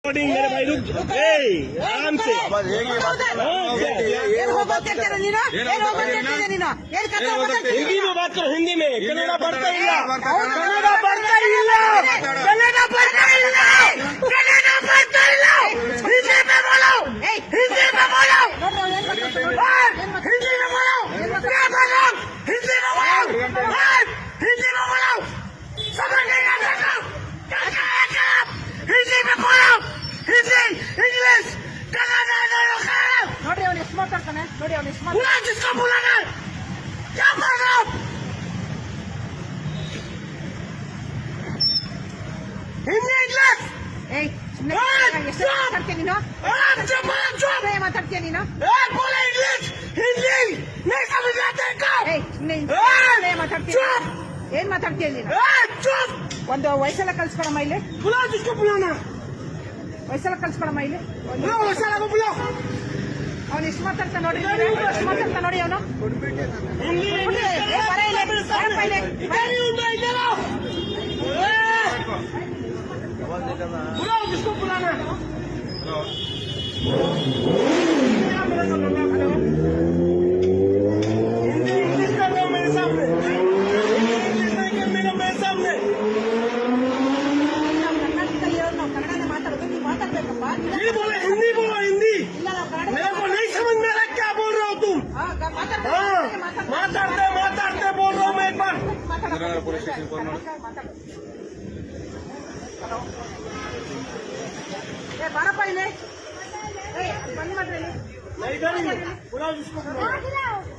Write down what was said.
मेरे भाई रुक आराम से हिंदी में बात करो हिंदी में कन्नड़ा पढ़ता ही कन्नड़ा पढ़ता ही कन्नड़ा पढ़ता ही कन्नड़ा पढ़ता ही हिंदी में बोलो हिंदी में बोलो हिंदी में बोलो क्या बोलो हिंदी में बोलो हिंदी में बोलो समझ नहीं आता हिंदी में बोलो हिंदी इंग्लिश कन्नड़ा ನೋಡಿ ಅವನು ಎಷ್ಟು ಮಾತಾಡ್ತಾನೆ ನೋಡಿ ಅವನು ಎಷ್ಟು बुला जिसको बुलाना क्या बोल रहा हूँ हिंदी इंग्लिश ಏಯ್ ಎಷ್ಟು ಮಾತಾಡ್ತೀಯ ನೀನು ಮಾತಾಡ್ತೀಯ ನೀನು बोला इंग्लिश हिंदी नहीं समझ आते ಏಯ್ ಮಾತಾಡ್ತೀಯ ಏನ್ ಮಾತಾಡ್ತೀಯ ನೀನು चुप ಒಂದು ವಯಸ್ಸೆಲ್ಲ ಕಲ್ಸ್ಕೊಡಮ್ಮ ಇಲ್ಲಿ बुला जिसको बुलाना ವಯಸ್ಸೆಲ್ಲ ಕಲ್ಸ್ಕೊಡಮ್ಮ ಇಲ್ಲಿ बुलाओ वैसा को बुलाओ ಅವನು ಎಷ್ಟು ಮಾತಾಡ್ತಾ ನೋಡಿ ಎಷ್ಟು ಮಾತಾಡ್ತಾ ನೋಡಿ ಅವನು हिंदी बुलाओ जिसको बुलाना हिंदी इंग्लिश कर रहे हो मेरे सामने इंग्लिश नहीं कर मेरे सामने ಕರ್ನಾಟಕದಲ್ಲಿ ಇರೋದು ನಾವು ಕನ್ನಡನೇ ಮಾತಾಡೋದು ನೀವು ಮಾತಾಡ್ಬೇಕಪ್ಪ ये बोले हिंदी बोलो हिंदी ಇಲ್ಲ ನಾವು ಕನ್ನಡ मेरे को नहीं समझ में आ रहा क्या बोल रहे हो तुम माताड़ते बोल रहा हूँ मैं एक बार ಬಾರಪ್ಪ ಇಲ್ಲಿ ಬಂದ್ ಮಾಡ್ರಿ नहीं करेंगे बुलाओ जिसको बुलाओ